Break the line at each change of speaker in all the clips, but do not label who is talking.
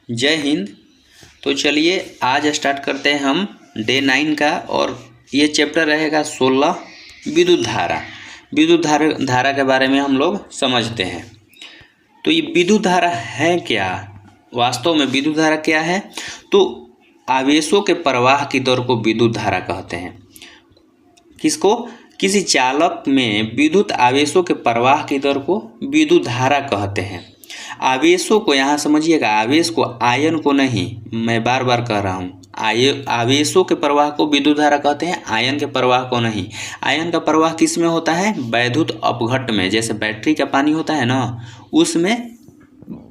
जय हिंद। तो चलिए आज स्टार्ट करते हैं हम डे 9 का, और ये चैप्टर रहेगा 16 विद्युत धारा। विद्युत धारा के बारे में हम लोग समझते हैं। तो ये विद्युत धारा है क्या? वास्तव में विद्युत धारा क्या है? तो आवेशों के प्रवाह की दर को विद्युत धारा कहते हैं। किसको? किसी चालक में विद्युत आवेशों के प्रवाह की दर को विद्युत धारा कहते हैं। आवेशों को यहाँ समझिएगा, आवेश को, आयन को नहीं, मैं बार बार कह रहा हूँ, आवेशों के प्रवाह को विद्युत धारा कहते हैं, आयन के प्रवाह को नहीं। आयन का प्रवाह किस में होता है? वैद्युत अपघट्ट में। जैसे बैटरी का पानी होता है ना, उसमें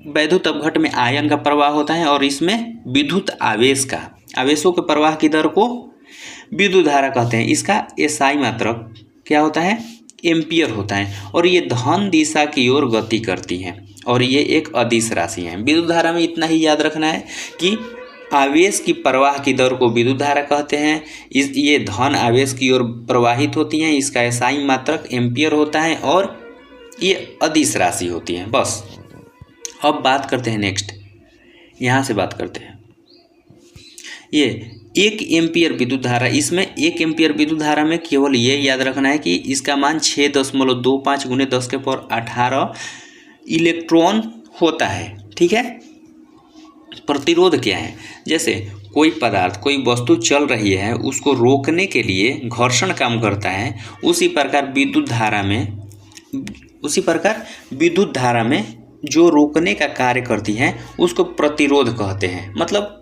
वैद्युत अपघट्ट में आयन का प्रवाह होता है, और इसमें विद्युत आवेश का, आवेशों के प्रवाह की दर को विद्युत धारा कहते हैं। इसका एसआई मात्रक क्या होता है? एम्पियर होता है, और ये धन दिशा की ओर गति करती है, और ये एक अदिश राशि है। विद्युत धारा में इतना ही याद रखना है कि आवेश की प्रवाह की दर को विद्युत धारा कहते हैं। ये धन आवेश की ओर प्रवाहित होती हैं। इसका एसआई मात्रक एम्पियर होता है, और ये अदिश राशि होती है। बस अब बात करते हैं नेक्स्ट, यहाँ से बात करते हैं। ये 1 एम्पियर विद्युत धारा, इसमें 1 एम्पियर विद्युत धारा में केवल ये याद रखना है कि इसका मान 6.25 × 10⁸ इलेक्ट्रॉन होता है। ठीक है। प्रतिरोध क्या है? जैसे कोई पदार्थ, कोई वस्तु चल रही है, उसको रोकने के लिए घर्षण काम करता है। उसी प्रकार विद्युत धारा में जो रोकने का कार्य करती है उसको प्रतिरोध कहते हैं। मतलब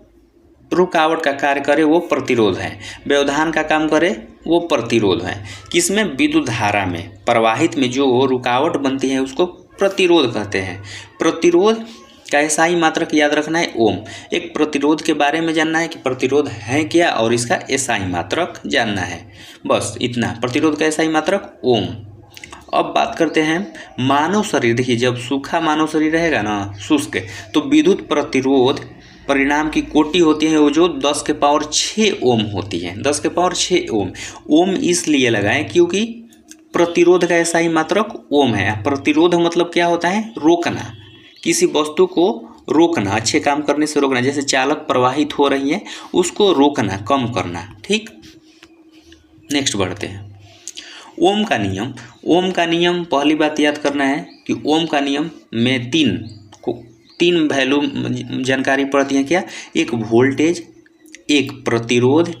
रुकावट का कार्य करे वो प्रतिरोध है, व्यवधान का काम करे वो प्रतिरोध है। किसमें? विद्युत धारा में प्रवाहित में जो रुकावट बनती है उसको प्रतिरोध कहते हैं। प्रतिरोध का एसआई मात्रक याद रखना है, ओम। एक प्रतिरोध के बारे में जानना है कि प्रतिरोध है क्या, और इसका एसआई मात्रक जानना है। बस इतना। प्रतिरोध का एसआई मात्रक ओम। अब बात करते हैं मानव शरीर। देखिए, जब सूखा मानव शरीर रहेगा ना, शुष्क, तो विद्युत प्रतिरोध परिणाम की कोटि होती है वो जो 10⁶ ओम होती है। 10⁶ ओम। ओम इसलिए लगाएं क्योंकि प्रतिरोध का एसआई मात्रक ओम है। प्रतिरोध मतलब क्या होता है? रोकना, किसी वस्तु को रोकना, अच्छे काम करने से रोकना। जैसे चालक प्रवाहित हो रही है, उसको रोकना, कम करना। ठीक। नेक्स्ट बढ़ते हैं। ओम का नियम। ओम का नियम, पहली बात याद करना है कि ओम का नियम में तीन वैल्यू जानकारी पड़ती है। क्या? एक वोल्टेज, एक प्रतिरोध,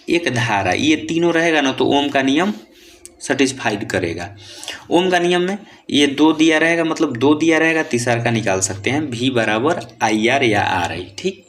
एक धारा। ये तीनों रहेगा ना तो ओम का नियम सेटिस्फाइड करेगा। ओम का नियम में ये 2 दिया रहेगा, मतलब 2 दिया रहेगा, तीसरा का निकाल सकते हैं, V = IR या RI। ठीक।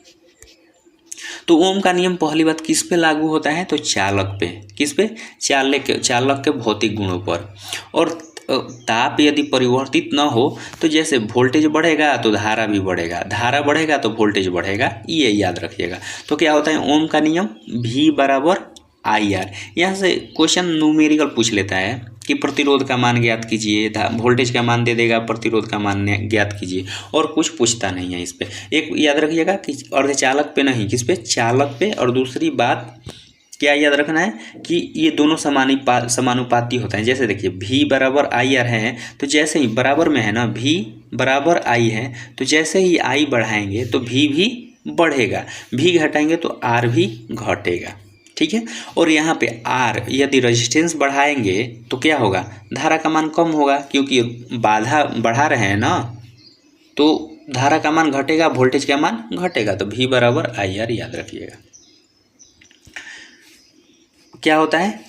तो ओम का नियम पहली बात किस पे लागू होता है? तो चालक पे। किस पे? चालक के भौतिक गुणों पर। और ताप यदि परिवर्तित न हो तो जैसे वोल्टेज बढ़ेगा तो धारा भी बढ़ेगा, धारा बढ़ेगा तो वोल्टेज बढ़ेगा, ये याद रखिएगा। तो क्या होता है ओम का नियम? V = IR। यहाँ से क्वेश्चन न्यूमेरिकल पूछ लेता है कि प्रतिरोध का मान ज्ञात कीजिए, वोल्टेज का मान दे देगा, प्रतिरोध का मान ज्ञात कीजिए, और कुछ पूछता नहीं है इस पे। एक याद रखिएगा कि अर्धचालक पे नहीं, किस पे? चालक पे। और दूसरी बात क्या याद रखना है कि ये दोनों समानुपाती होता है। जैसे देखिए V = IR है, तो जैसे ही बराबर में है ना, V = I है, तो जैसे ही I बढ़ाएंगे तो V भी बढ़ेगा, V घटाएंगे तो R भी घटेगा। ठीक है। और यहाँ पे R, यदि रेजिस्टेंस बढ़ाएंगे तो क्या होगा? धारा का मान कम होगा, क्योंकि बाधा बढ़ा रहे हैं ना, तो धारा का मान घटेगा, वोल्टेज का मान घटेगा। तो V = IR याद रखिएगा। क्या होता है?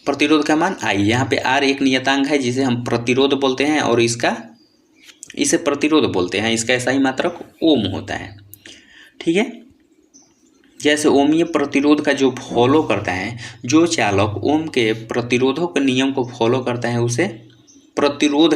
प्रतिरोध का मान I। यहाँ पे R एक नियतांक है जिसे हम प्रतिरोध बोलते हैं, और इसे प्रतिरोध बोलते हैं। इसका एसआई मात्रक ओम होता है। ठीक है। जैसे ओमीय प्रतिरोध का जो फॉलो करता है, जो चालक ओम के प्रतिरोधों के नियम को फॉलो करता है, उसे प्रतिरोध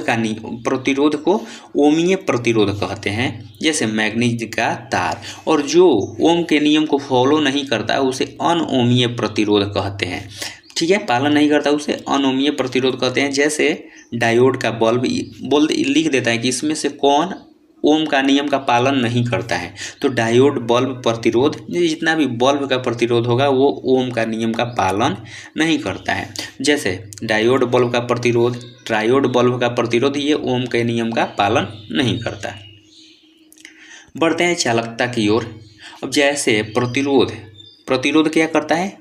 को ओमीय प्रतिरोध कहते हैं। जैसे मैग्नीज का तार। और जो ओम के नियम को फॉलो नहीं करता उसे अनओमीय प्रतिरोध कहते हैं। ठीक है। पालन नहीं करता उसे अनओमीय प्रतिरोध कहते हैं। जैसे डायोड का बल्ब लिख देता है कि इसमें से कौन ओम का नियम का पालन नहीं करता है, तो डायोड बल्ब प्रतिरोध, जितना भी बल्ब का प्रतिरोध होगा वो ओम का नियम का पालन नहीं करता है। जैसे डायोड बल्ब का प्रतिरोध, ट्रायोड बल्ब का प्रतिरोध, ये ओम के नियम का पालन नहीं करता है। बढ़ते हैं चालकता की ओर। अब जैसे प्रतिरोध क्या करता है,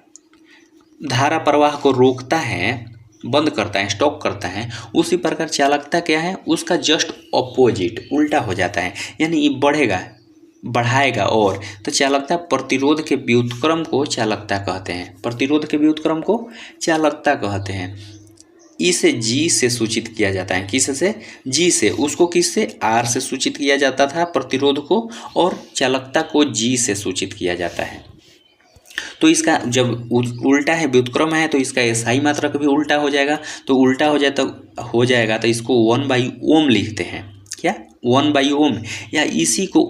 धारा प्रवाह को रोकता है, बंद करता है, स्टॉप करता है। उसी प्रकार चालकता क्या है, उसका जस्ट ऑपोजिट, उल्टा हो जाता है, यानी ये बढ़ाएगा। और तो चालकता प्रतिरोध के व्युत्क्रम को चालकता कहते हैं, प्रतिरोध के व्युत्क्रम को चालकता कहते हैं। इसे जी से सूचित किया जाता है, किससे, जी से। उसको किससे, आर से सूचित किया जाता था प्रतिरोध को, और चालकता को जी से सूचित किया जाता है। तो इसका जब उल्टा है, व्युत्क्रम है, तो इसका एसआई मात्रक भी उल्टा हो जाएगा। तो उल्टा हो जाएगा तो इसको 1/ओम लिखते हैं। क्या, 1/ओम, या इसी को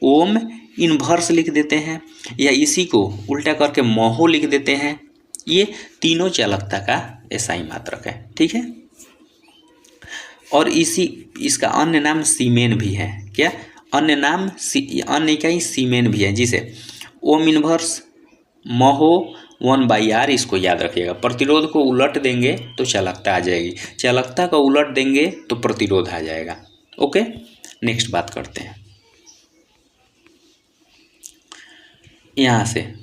ओम इन्वर्स लिख देते हैं, या इसी को उल्टा करके महो लिख देते हैं। ये तीनों चालकता का एसआई मात्रक है, ठीक है। और इसका अन्य नाम सीमेन भी है। क्या, अन्य इकाई सीमेन भी है, जिसे ओम इन्वर्स महो 1/r, इसको याद रखिएगा। प्रतिरोध को उलट देंगे तो चालकता आ जाएगी, चालकता को उलट देंगे तो प्रतिरोध आ जाएगा। ओके, नेक्स्ट बात करते हैं। यहाँ से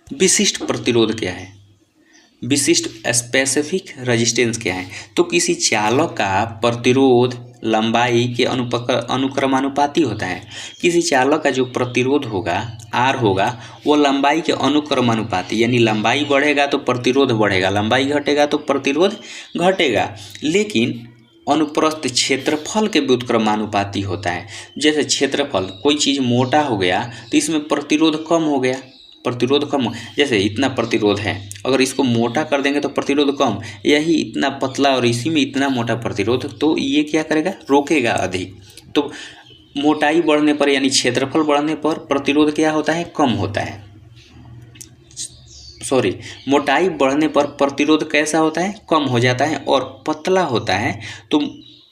विशिष्ट प्रतिरोध क्या है, विशिष्ट स्पेसिफिक रेजिस्टेंस क्या है। तो किसी चालक का प्रतिरोध लंबाई के अनुक्रमानुपाती होता है। किसी चालक का जो प्रतिरोध होगा, आर होगा, वो लंबाई के अनुक्रमानुपाती, यानी लंबाई बढ़ेगा तो प्रतिरोध बढ़ेगा, लंबाई घटेगा तो प्रतिरोध घटेगा। लेकिन अनुप्रस्थ क्षेत्रफल के व्युत्क्रमानुपाती होता है। जैसे क्षेत्रफल, कोई चीज़ मोटा हो गया तो इसमें प्रतिरोध कम हो गया, प्रतिरोध कम, जैसे इतना प्रतिरोध है, अगर इसको मोटा कर देंगे तो प्रतिरोध कम, यही इतना पतला और इसी में इतना मोटा प्रतिरोध, तो ये क्या करेगा, रोकेगा अधिक। तो मोटाई बढ़ने पर यानी क्षेत्रफल बढ़ने पर प्रतिरोध क्या होता है, कम होता है। मोटाई बढ़ने पर प्रतिरोध कैसा होता है, कम हो जाता है, और पतला होता है तो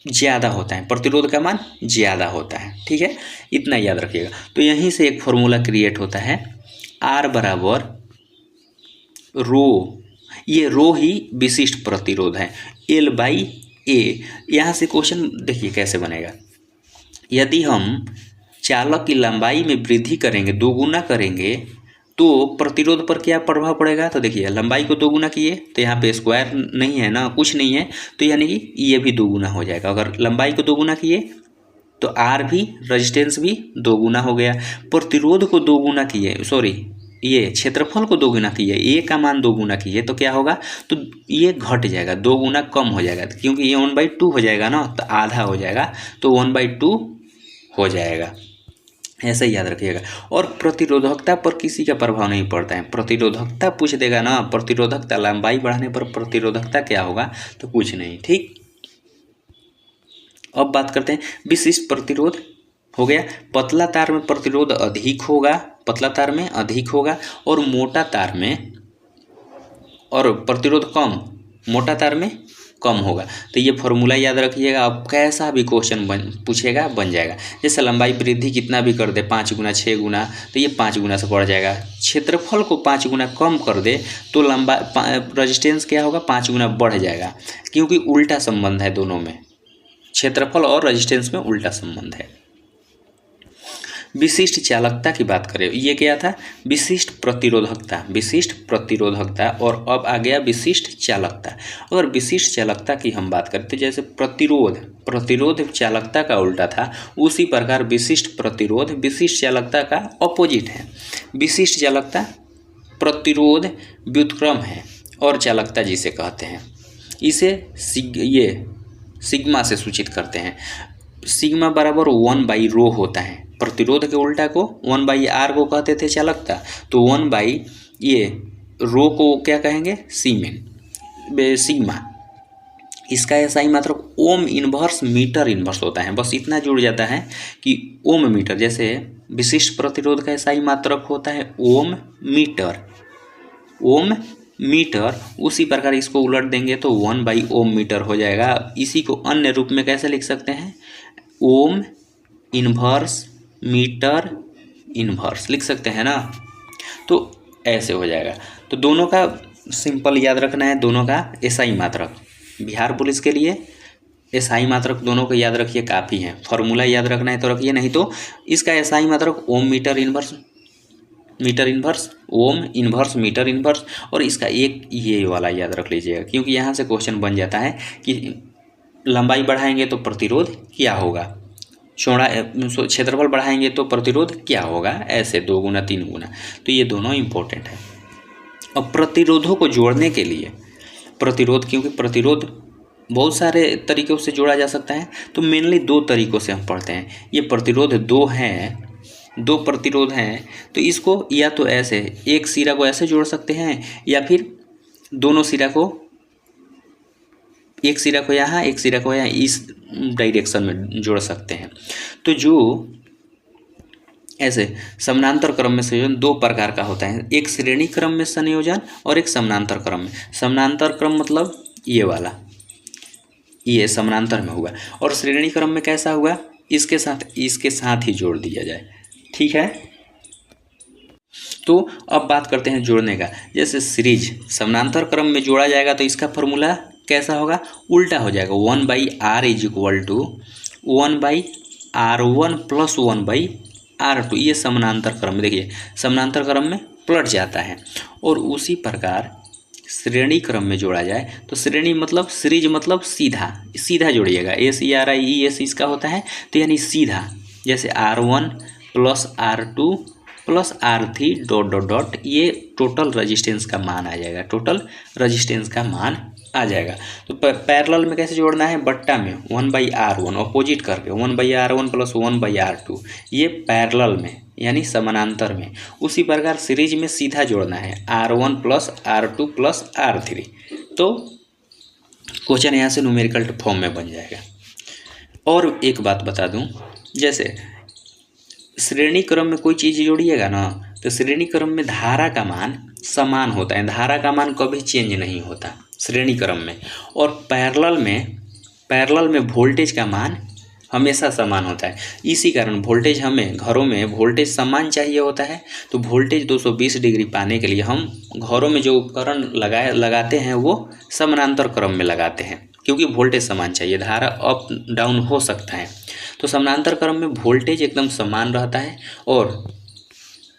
ज़्यादा होता है, प्रतिरोध का मान ज़्यादा होता है, ठीक है। इतना याद रखिएगा। तो यहीं से एक फॉर्मूला क्रिएट होता है, R बराबर रो, ये रो ही विशिष्ट प्रतिरोध है, L/A। यहाँ से क्वेश्चन देखिए कैसे बनेगा। यदि हम चालक की लंबाई में वृद्धि करेंगे, दोगुना करेंगे, तो प्रतिरोध पर क्या प्रभाव पड़ेगा। तो देखिए लंबाई को दोगुना किए तो यहाँ पे स्क्वायर नहीं है ना, कुछ नहीं है, तो यानी कि ये भी दोगुना हो जाएगा। अगर लंबाई को दोगुना किए तो आर भी, रेजिस्टेंस भी दोगुना हो गया। प्रतिरोध को दोगुना किए, ये क्षेत्रफल को दोगुना किए, ए का मान दोगुना किए तो क्या होगा, तो ये घट जाएगा, दोगुना कम हो जाएगा, क्योंकि ये 1/2 हो जाएगा ना, तो आधा हो जाएगा, तो 1/2 हो जाएगा। ऐसे ही याद रखिएगा। और प्रतिरोधकता पर किसी का प्रभाव नहीं पड़ता है। प्रतिरोधकता पूछ देगा ना, प्रतिरोधकता, लंबाई बढ़ाने पर प्रतिरोधकता क्या होगा, तो कुछ नहीं, ठीक। अब बात करते हैं विशिष्ट प्रतिरोध। हो गया, पतला तार में प्रतिरोध अधिक होगा, पतला तार में अधिक होगा, और मोटा तार में, और प्रतिरोध कम, मोटा तार में कम होगा। तो ये फॉर्मूला याद रखिएगा। अब कैसा भी क्वेश्चन पूछेगा बन जाएगा। जैसे लंबाई वृद्धि कितना भी कर दे, 5 गुना 6 गुना, तो ये 5 गुना से बढ़ जाएगा। क्षेत्रफल को 5 गुना कम कर दे तो रेजिस्टेंस क्या होगा, 5 गुना बढ़ जाएगा, क्योंकि उल्टा संबंध है दोनों में, क्षेत्रफल और रेजिस्टेंस में उल्टा संबंध है। विशिष्ट चालकता की बात करें, ये क्या था, विशिष्ट प्रतिरोधकता, विशिष्ट प्रतिरोधकता, और अब आ गया विशिष्ट चालकता। अगर विशिष्ट चालकता की हम बात करें तो जैसे प्रतिरोध चालकता का उल्टा था, उसी प्रकार विशिष्ट प्रतिरोध विशिष्ट चालकता का ऑपोजिट है। विशिष्ट चालकता प्रतिरोध व्युत्क्रम है, और चालकता जिसे कहते हैं, इसे ये सिग्मा से सूचित करते हैं। सिग्मा बराबर 1/ρ होता है। प्रतिरोध के उल्टा को 1/r को कहते थे चालकता, तो 1/ρ को क्या कहेंगे, सिग्मा। इसका एसआई मात्रक ओम इन्वर्स मीटर इन्वर्स होता है। बस इतना जुड़ जाता है कि ओम मीटर, जैसे विशिष्ट प्रतिरोध का एसआई मात्रक होता है ओम मीटर, उसी प्रकार इसको उलट देंगे तो 1/ओम मीटर हो जाएगा। इसी को अन्य रूप में कैसे लिख सकते हैं, ओम इन्वर्स मीटर इन्वर्स लिख सकते हैं ना, तो ऐसे हो जाएगा। तो दोनों का सिंपल याद रखना है, दोनों का एसआई मात्रक। बिहार पुलिस के लिए एसआई मात्रक दोनों को याद रखिए, काफ़ी है। फॉर्मूला याद रखना है तो रखिए, नहीं तो इसका एसआई मात्रक ओम मीटर इनवर्स ओम इन्वर्स मीटर इन्वर्स, और इसका एक ये वाला याद रख लीजिएगा, क्योंकि यहाँ से क्वेश्चन बन जाता है कि लंबाई बढ़ाएंगे तो प्रतिरोध क्या होगा, चौड़ा क्षेत्रफल बढ़ाएंगे तो प्रतिरोध क्या होगा, ऐसे 2 गुना 3 गुना। तो ये दोनों इम्पोर्टेंट है। अब प्रतिरोधों को जोड़ने के लिए, प्रतिरोध, क्योंकि प्रतिरोध बहुत सारे तरीक़ों से जोड़ा जा सकता है, तो मेनली 2 तरीक़ों से हम पढ़ते हैं। ये प्रतिरोध 2 हैं, 2 प्रतिरोध हैं, तो इसको या तो ऐसे एक सिरा को ऐसे जोड़ सकते हैं, या फिर दोनों सिरा को, एक सिरा को यहाँ एक सिरा को यहाँ, इस डायरेक्शन में जोड़ सकते हैं। तो जो ऐसे समानांतर क्रम में संयोजन 2 प्रकार का होता है, एक श्रेणी क्रम में संयोजन और एक समानांतर क्रम में। समानांतर क्रम मतलब ये वाला, ये समानांतर में हुआ, और श्रेणी क्रम में कैसा हुआ, इसके साथ ही जोड़ दिया जाए। ठीक है, तो अब बात करते हैं जोड़ने का। जैसे सीरीज समानांतर क्रम में जोड़ा जाएगा तो इसका फॉर्मूला कैसा होगा, उल्टा हो जाएगा। 1/r is equal to 1/r1 plus 1/r2। ये समानांतर क्रम में, देखिए समानांतर क्रम में पलट जाता है। और उसी प्रकार श्रेणी क्रम में जोड़ा जाए तो श्रेणी मतलब सीरीज मतलब सीधा जोड़िएगा, SERIES इसका होता है, तो यानी सीधा, जैसे R1 plus R2 plus R3 dot dot dot, ये टोटल रेजिस्टेंस का मान आ जाएगा, टोटल रेजिस्टेंस का मान आ जाएगा। तो पैरेलल में कैसे जोड़ना है, बट्टा में 1/r1 अपोजिट करके 1/r1 प्लस 1/r2, ये पैरेलल में यानी समानांतर में। उसी प्रकार सीरीज में सीधा जोड़ना है, R1 plus R2 plus R3। तो क्वेश्चन यहाँ से न्यूमेरिकल फॉर्म में बन जाएगा। और एक बात बता दूं, जैसे श्रेणी क्रम में कोई चीज़ जोड़िएगा ना, तो श्रेणी क्रम में धारा का मान समान होता है, धारा का मान कभी चेंज नहीं होता श्रेणी क्रम में। और पैरेलल में वोल्टेज का मान हमेशा समान होता है। इसी कारण वोल्टेज, हमें घरों में वोल्टेज समान चाहिए होता है, तो वोल्टेज 220 डिग्री पाने के लिए हम घरों में जो उपकरण लगाते हैं वो समानांतर क्रम में लगाते हैं, क्योंकि वोल्टेज समान चाहिए, धारा अप डाउन हो सकता है। तो समानांतर क्रम में वोल्टेज एकदम समान रहता है, और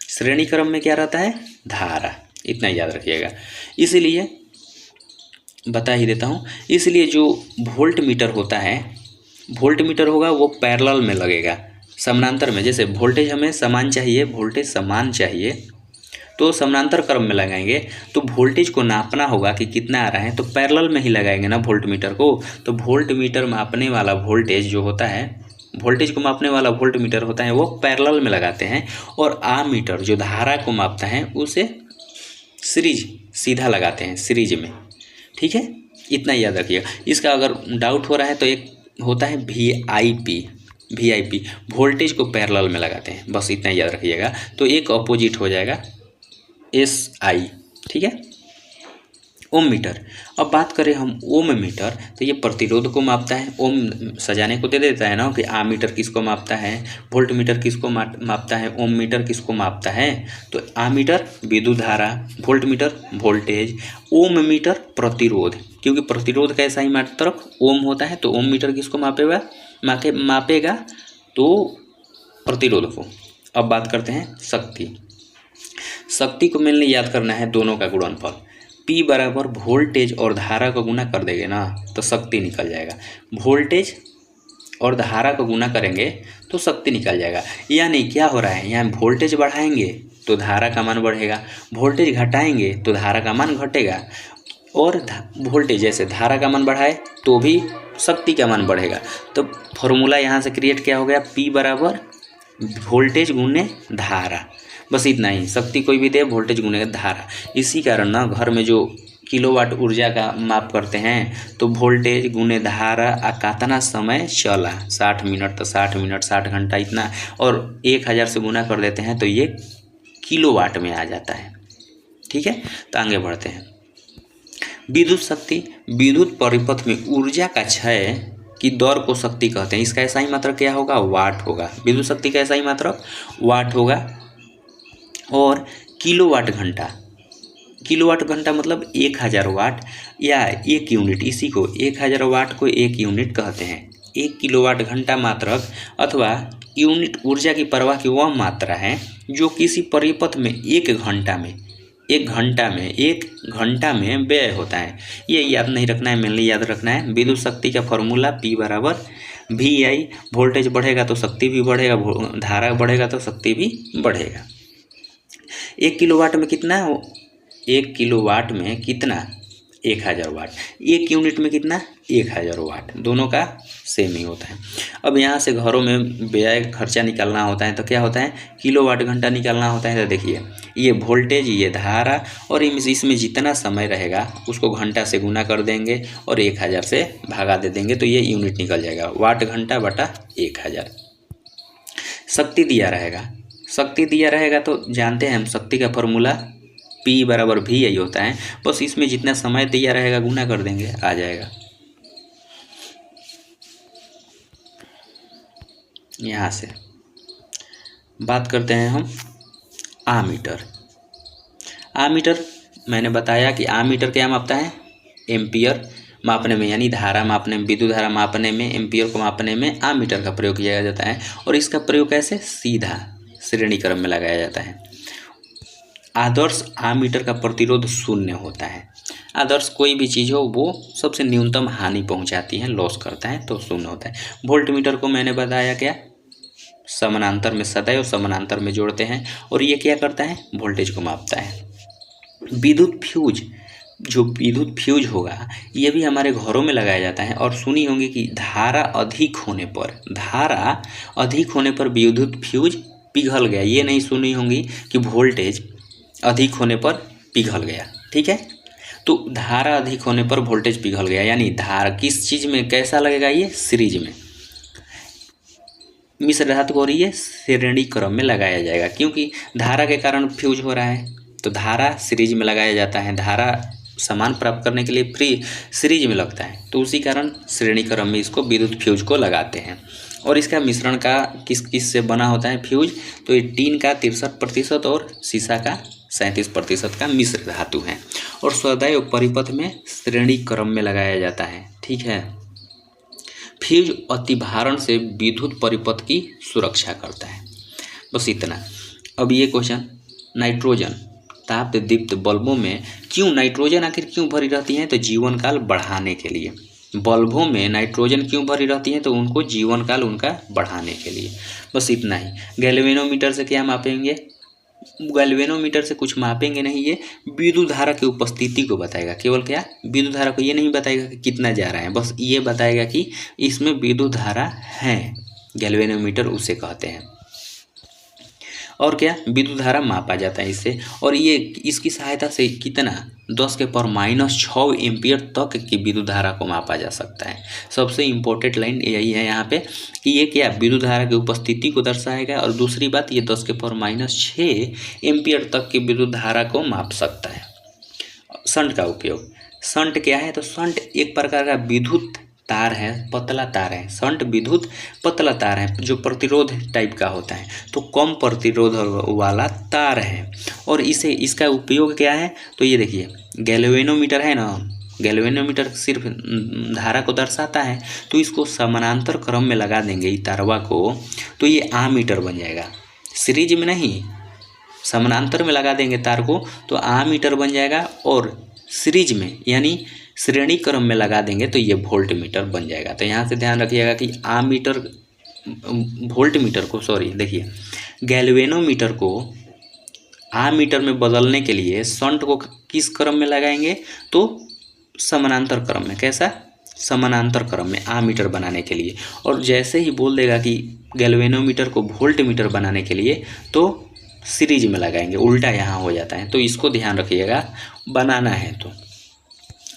श्रेणी क्रम में क्या रहता है, धारा। इतना याद रखिएगा। इसीलिए बता ही देता हूँ, इसलिए जो वोल्ट मीटर होता है, वोल्ट मीटर होगा वो पैरेलल में लगेगा, समानांतर में। जैसे वोल्टेज हमें समान चाहिए, वोल्टेज समान चाहिए, तो समानांतर क्रम में लगाएंगे, तो वोल्टेज को नापना होगा कि कितना आ रहा है, तो पैरेलल में ही लगाएंगे ना वोल्ट मीटर को। तो वोल्ट मीटर मापने वाला वोल्टेज जो होता है, वोल्टेज को मापने वाला वोल्ट मीटर होता है, वो पैरेलल में लगाते हैं। और मीटर जो धारा को मापता है उसे सीधा लगाते हैं सीरीज में। ठीक है, इतना याद रखिएगा। इसका अगर डाउट हो रहा है तो एक होता है VIP, वोल्टेज को पैरेलल में लगाते हैं, बस इतना याद रखिएगा। तो एक अपोजिट हो जाएगा SI। ठीक है, ओम मीटर। अब बात करें हम ओम मीटर, तो ये प्रतिरोध को मापता है। ओम सजाने को दे देता है ना कि मीटर किसको मापता है, वोल्ट मीटर किसको मापता है, ओम मीटर किसको मापता है। तो मीटर विद्युत धारा, वोल्ट मीटर वोल्टेज, ओम मीटर प्रतिरोध, क्योंकि प्रतिरोध का ऐसा ही मात्रक ओम होता है, तो ओम मीटर किसको मापेगा तो प्रतिरोध को। अब बात करते हैं शक्ति को मेनली याद करना है, दोनों का गुणनफल। P बराबर वोल्टेज और धारा को गुना कर देंगे ना तो शक्ति निकल जाएगा। वोल्टेज और धारा को गुना करेंगे तो शक्ति निकल जाएगा। यानी क्या हो रहा है, यहाँ वोल्टेज बढ़ाएंगे तो धारा का मान बढ़ेगा, वोल्टेज घटाएंगे तो धारा का मान घटेगा। और वोल्टेज जैसे धारा का मान बढ़ाए तो भी शक्ति का मान बढ़ेगा। तो फॉर्मूला यहाँ से क्रिएट क्या हो गया, P बराबर वोल्टेज गुने धारा, बस इतना ही। शक्ति कोई भी दे, वोल्टेज गुने धारा। इसी कारण ना घर में जो किलोवाट ऊर्जा का माप करते हैं तो वोल्टेज गुने धारा कितना समय चला, 60 मिनट तो 60 मिनट, 60 घंटा इतना, और 1000 से गुना कर देते हैं तो ये किलोवाट में आ जाता है। ठीक है, तो आगे बढ़ते हैं। विद्युत शक्ति, विद्युत परिपथ में ऊर्जा का क्षय की दर को शक्ति कहते हैं। इसका ऐसा ही मात्रक क्या होगा, वाट होगा। विद्युत शक्ति का ऐसा ही मात्रक वाट होगा। और किलोवाट घंटा मतलब 1000 वाट। या 1 यूनिट, इसी को 1000 वाट को 1 यूनिट कहते हैं। 1 किलोवाट घंटा मात्रक अथवा यूनिट ऊर्जा की प्रवाह की वह मात्रा है जो किसी परिपथ में एक घंटा में व्यय होता है। ये याद नहीं रखना है, मेनली याद रखना है विद्युत शक्ति का फॉर्मूला P बराबर VI। वोल्टेज बढ़ेगा तो शक्ति भी बढ़ेगा, धारा बढ़ेगा तो शक्ति भी बढ़ेगा। 1 किलोवाट में कितना, 1 किलोवाट में कितना 1000 वाट, 1 यूनिट में कितना 1000 वाट, दोनों का सेम ही होता है। अब यहाँ से घरों में व्यय खर्चा निकालना होता है तो क्या होता है, किलोवाट घंटा निकालना होता है। तो देखिए ये वोल्टेज, ये धारा और इसमें जितना समय रहेगा उसको घंटा से गुना कर देंगे और 1000 से भागा दे देंगे तो ये यूनिट निकल जाएगा, वाट घंटा बटा 1000। शक्ति दिया रहेगा तो जानते हैं हम शक्ति का फॉर्मूला P बराबर VI होता है। बस इसमें जितना समय दिया रहेगा गुना कर देंगे, आ जाएगा। यहाँ से बात करते हैं हम आमीटर। आमीटर मैंने बताया कि आमीटर क्या मापता है, एम्पियर मापने में, यानी धारा मापने में, विद्युत धारा मापने में, एम्पियर को मापने में आमीटर का प्रयोग किया जाता है। और इसका प्रयोग कैसे, सीधा श्रेणी क्रम में लगाया जाता है। आदर्श आमीटर का प्रतिरोध 0 होता है। आदर्श कोई भी चीज़ हो वो सबसे न्यूनतम हानि पहुंचाती है, लॉस करता है, तो 0 होता है। वोल्ट मीटर को मैंने बताया क्या, समानांतर में, सदैव समानांतर में जोड़ते हैं और ये क्या करता है, वोल्टेज को मापता है। विद्युत फ्यूज, जो विद्युत फ्यूज होगा ये भी हमारे घरों में लगाया जाता है। और सुनी होंगी कि धारा अधिक होने पर विद्युत फ्यूज पिघल गया, ये नहीं सुनी होंगी कि वोल्टेज अधिक होने पर पिघल गया। ठीक है, तो धारा अधिक होने पर वोल्टेज पिघल गया, यानी धारा किस चीज़ में कैसा लगेगा, ये सीरीज में, मिश्र धातु को, और ये श्रेणी क्रम में लगाया जाएगा क्योंकि धारा के कारण फ्यूज हो रहा है तो धारा सीरीज में लगाया जाता है। धारा समान प्राप्त करने के लिए सीरीज में लगता है तो उसी कारण श्रेणी क्रम में इसको विद्युत फ्यूज को लगाते हैं। और इसका मिश्रण का किस से बना होता है फ्यूज, तो ये टीन का 63% और शीशा का 37% का मिश्र धातु है और सदैव परिपथ में श्रेणी क्रम में लगाया जाता है। ठीक है, फ्यूज अतिभारण से विद्युत परिपथ की सुरक्षा करता है। बस इतना। अब ये क्वेश्चन, नाइट्रोजन ताप दीप्त बल्बों में क्यों नाइट्रोजन आखिर क्यों भरी रहती है, तो जीवन काल बढ़ाने के लिए। बल्बों में नाइट्रोजन क्यों भरी रहती है, तो उनको जीवन काल उनका बढ़ाने के लिए। बस इतना ही। गैल्वेनोमीटर से क्या मापेंगे, गैल्वेनोमीटर से कुछ मापेंगे नहीं, ये विद्युत धारा की उपस्थिति को बताएगा। केवल क्या, विद्युत धारा को ये नहीं बताएगा कि कितना जा रहा है, बस ये बताएगा कि इसमें विद्युत धारा है। गैल्वेनोमीटर उसे कहते हैं। और क्या, विद्युत धारा मापा जाता है इससे, और ये इसकी सहायता से कितना 10⁻⁻6 एम्पियर तक की विद्युत धारा को मापा जा सकता है। सबसे इम्पोर्टेंट लाइन यही है यहाँ पे कि ये क्या विद्युत धारा की उपस्थिति को दर्शाएगा, और दूसरी बात ये 10⁻6 एम्पियर तक की विद्युत धारा को माप सकता है। शंट का उपयोग, शंट क्या है, तो शंट एक प्रकार का विद्युत तार है, पतला तार है। शंट विद्युत पतला तार है जो प्रतिरोध टाइप का होता है, तो कम प्रतिरोध वाला तार है। और इसका उपयोग क्या है, तो ये देखिए गैल्वेनोमीटर है ना, गैल्वेनोमीटर सिर्फ धारा को दर्शाता है, तो इसको समानांतर क्रम में लगा देंगे इस तारवा को, तो ये आमीटर बन जाएगा। सीरीज में नहीं, समानांतर में लगा देंगे तार को तो आमीटर बन जाएगा, और सीरीज में यानी श्रेणी क्रम में लगा देंगे तो ये वोल्ट मीटर बन जाएगा। तो यहाँ से ध्यान रखिएगा कि आमीटर, वोल्ट मीटर को, सॉरी देखिए गैल्वेनोमीटर को आमीटर में बदलने के लिए शंट को किस क्रम में लगाएंगे, तो समानांतर क्रम में। कैसा, समानांतर क्रम में आमीटर बनाने के लिए। और जैसे ही बोल देगा कि गैल्वेनोमीटर को वोल्ट मीटर बनाने के लिए तो सीरीज में लगाएंगे, उल्टा यहाँ हो जाता है, तो इसको ध्यान रखिएगा बनाना है। तो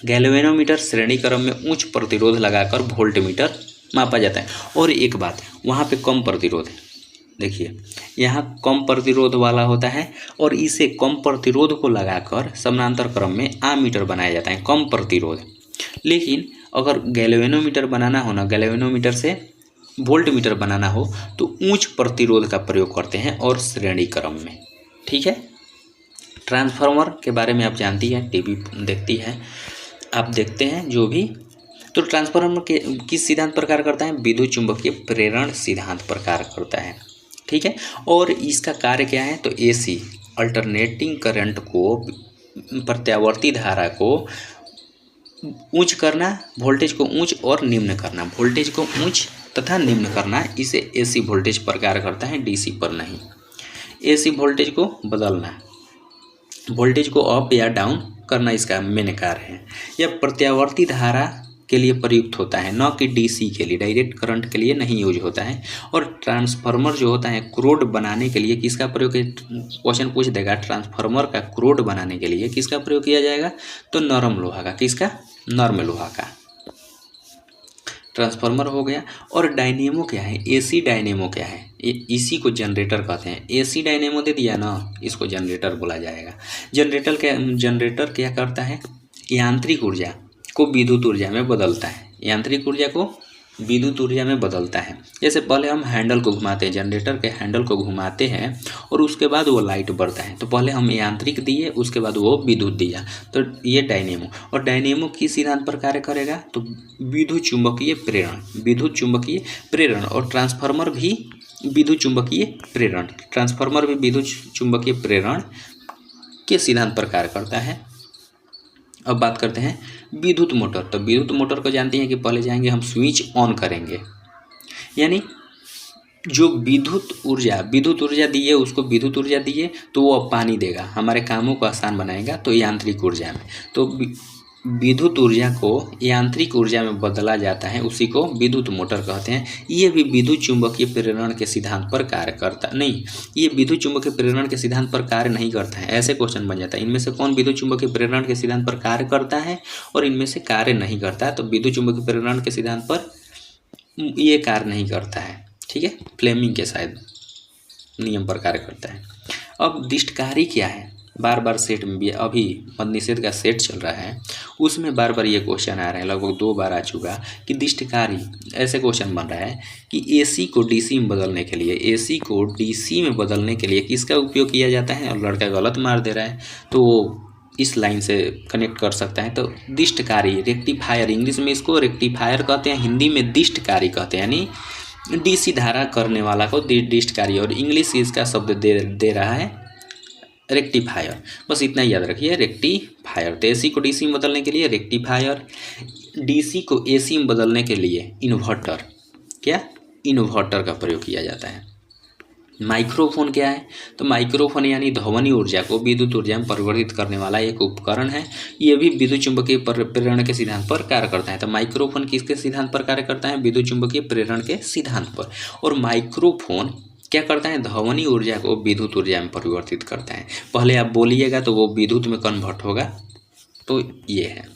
गैल्वेनोमीटर श्रेणी क्रम में उच्च प्रतिरोध लगाकर वोल्ट मीटर मापा जाता है। और एक बात, वहाँ पे कम प्रतिरोध है, देखिए यहाँ कम प्रतिरोध वाला होता है, और इसे कम प्रतिरोध को लगाकर समानांतर क्रम में आमीटर बनाया जाता है, कम प्रतिरोध। लेकिन अगर गैल्वेनोमीटर बनाना हो ना, गैल्वेनोमीटर से वोल्ट मीटर बनाना हो तो उच्च प्रतिरोध का प्रयोग करते हैं और श्रेणी क्रम में। ठीक है, ट्रांसफार्मर के बारे में आप जानती हैं, टीवी देखती है। आप देखते हैं जो भी, तो ट्रांसफार्मर के किस सिद्धांत पर कार्य करता है? विद्युत चुंबकीय प्रेरण सिद्धांत पर कार्य करता है, ठीक है। और इसका कार्य क्या है? तो एसी अल्टरनेटिंग करंट को, प्रत्यावर्ती धारा को ऊंच करना, वोल्टेज को ऊंच और निम्न करना, वोल्टेज को ऊंच तथा निम्न करना, इसे एसी वोल्टेज पर कार्य करता है, डीसी पर नहीं। एसी वोल्टेज को बदलना, वोल्टेज को अप या डाउन करना इसका मेन कार्य है। यह प्रत्यावर्ती धारा के लिए प्रयुक्त होता है, न कि डीसी के लिए, डायरेक्ट करंट के लिए नहीं यूज होता है। और ट्रांसफार्मर जो होता है क्रोड बनाने के लिए किसका प्रयोग, क्वेश्चन पूछ देगा, ट्रांसफार्मर का क्रोड बनाने के लिए किसका प्रयोग किया जाएगा? तो नरम लोहा का। किसका? नरम लोहा का। ट्रांसफार्मर हो गया। और डायनेमो क्या है? एसी डायनेमो क्या है? इसी को जनरेटर कहते हैं। एसी डायनेमो दे दिया ना, इसको जनरेटर बोला जाएगा। जनरेटर क्या करता है? यांत्रिक ऊर्जा को विद्युत ऊर्जा में बदलता है, यांत्रिक ऊर्जा को विद्युत ऊर्जा में बदलता है। जैसे पहले हम हैंडल को घुमाते हैं, जनरेटर के हैंडल को घुमाते हैं और उसके बाद वो लाइट बढ़ता है, तो पहले हम यांत्रिक दिए, उसके बाद वो विद्युत दिया, तो ये डायनेमो। और डायनेमो किस सिद्धांत पर कार्य करेगा? तो विद्युत चुंबकीय प्रेरण, विद्युत चुंबकीय प्रेरण। और ट्रांसफार्मर भी विद्युत चुंबकीय प्रेरण, ट्रांसफार्मर भी विद्युत चुंबकीय प्रेरण के सिद्धांत पर कार्य करता है। अब बात करते हैं विद्युत मोटर। तो विद्युत मोटर को जानते हैं कि पहले जाएंगे हम स्विच ऑन करेंगे, यानी जो विद्युत ऊर्जा दिए, उसको विद्युत ऊर्जा दिए तो वो अब पानी देगा, हमारे कामों को आसान बनाएगा, तो यांत्रिक ऊर्जा में। तो विद्युत ऊर्जा को यांत्रिक ऊर्जा में बदला जाता है, उसी को विद्युत मोटर कहते हैं। ये भी विद्युत चुंबकीय प्रेरण के सिद्धांत पर कार्य करता नहीं, ये विद्युत चुंबकीय प्रेरण के सिद्धांत पर कार्य नहीं करता है। ऐसे क्वेश्चन बन जाता है, इनमें से कौन विद्युत चुंबकीय प्रेरण के सिद्धांत पर कार्य करता है और इनमें से कार्य नहीं करता है? तो विद्युत चुंबकीय प्रेरण के सिद्धांत पर ये कार्य नहीं करता है, ठीक है। फ्लेमिंग के शायद नियम पर कार्य करता है। अब दिष्टकारी क्या है? बार बार सेट में भी, अभी मद्निषेध का सेट चल रहा है, उसमें बार बार ये क्वेश्चन आ रहे हैं, लगभग 2 बार आ चुका कि दिष्टकारी। ऐसे क्वेश्चन बन रहा है कि एसी को डीसी में बदलने के लिए, एसी को डीसी में बदलने के लिए किसका उपयोग किया जाता है? और लड़का गलत मार दे रहा है, तो वो इस लाइन से कनेक्ट कर सकता है। तो दिष्टकारी, रेक्टिफायर, इंग्लिश में इसको रेक्टिफायर कहते हैं, हिंदी में दिष्टकारी कहते हैं, यानी डीसी धारा करने वाला को दिष्टकारी। और इंग्लिश इसका शब्द दे रहा है रेक्टिफायर, बस इतना याद रखिए, रेक्टिफायर। तो एसी को डीसी में बदलने के लिए रेक्टिफायर, डीसी को एसी में बदलने के लिए इन्वर्टर, क्या? इन्वर्टर का प्रयोग किया जाता है। माइक्रोफोन क्या है? तो माइक्रोफोन यानी ध्वनि ऊर्जा को विद्युत ऊर्जा में परिवर्तित करने वाला एक उपकरण है। ये भी विद्युत चुंबकीय प्रेरण के सिद्धांत पर कार्य करता है। तो माइक्रोफोन किसके सिद्धांत पर कार्य करता है? विद्युत चुंबकीय प्रेरण के सिद्धांत पर। और माइक्रोफोन क्या करता है? ध्वनि ऊर्जा को विद्युत ऊर्जा में परिवर्तित करता है। पहले आप बोलिएगा तो वो विद्युत में कन्वर्ट होगा। तो ये है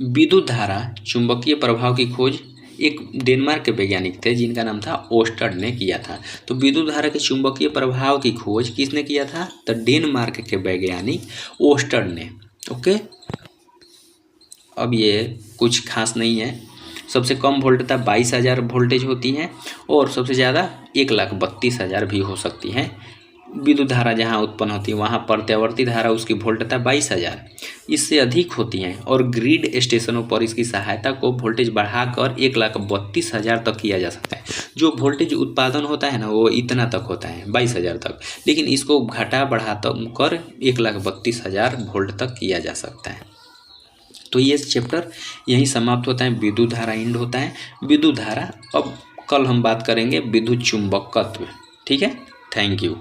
विद्युत धारा चुंबकीय प्रभाव की खोज एक डेनमार्क के वैज्ञानिक थे जिनका नाम था ओस्टर्ड ने किया था। तो विद्युत धारा के चुंबकीय प्रभाव की खोज किसने किया था? तो डेनमार्क के वैज्ञानिक ओस्टर्ड ने। ओके, अब ये कुछ खास नहीं है। सबसे कम वोल्टता 22,000 वोल्टेज होती है और सबसे ज़्यादा 1,32,000 भी हो सकती है। विद्युत धारा जहाँ उत्पन्न होती है वहाँ प्रत्यावर्ती धारा उसकी वोल्टता 22,000 इससे अधिक होती हैं और ग्रिड स्टेशनों पर इसकी सहायता को वोल्टेज बढ़ाकर 1,32,000 तक किया जा सकता है। जो वोल्टेज उत्पादन होता है ना वो इतना तक होता है 22,000 तक, लेकिन इसको घटा बढ़ाता कर 1,32,000 वोल्ट तक किया जा सकता है। तो ये चैप्टर यहीं समाप्त होता है। विद्युत धारा एंड होता है। विद्युत धारा अब कल हम बात करेंगे विद्युत चुंबकत्व। ठीक है, थैंक यू।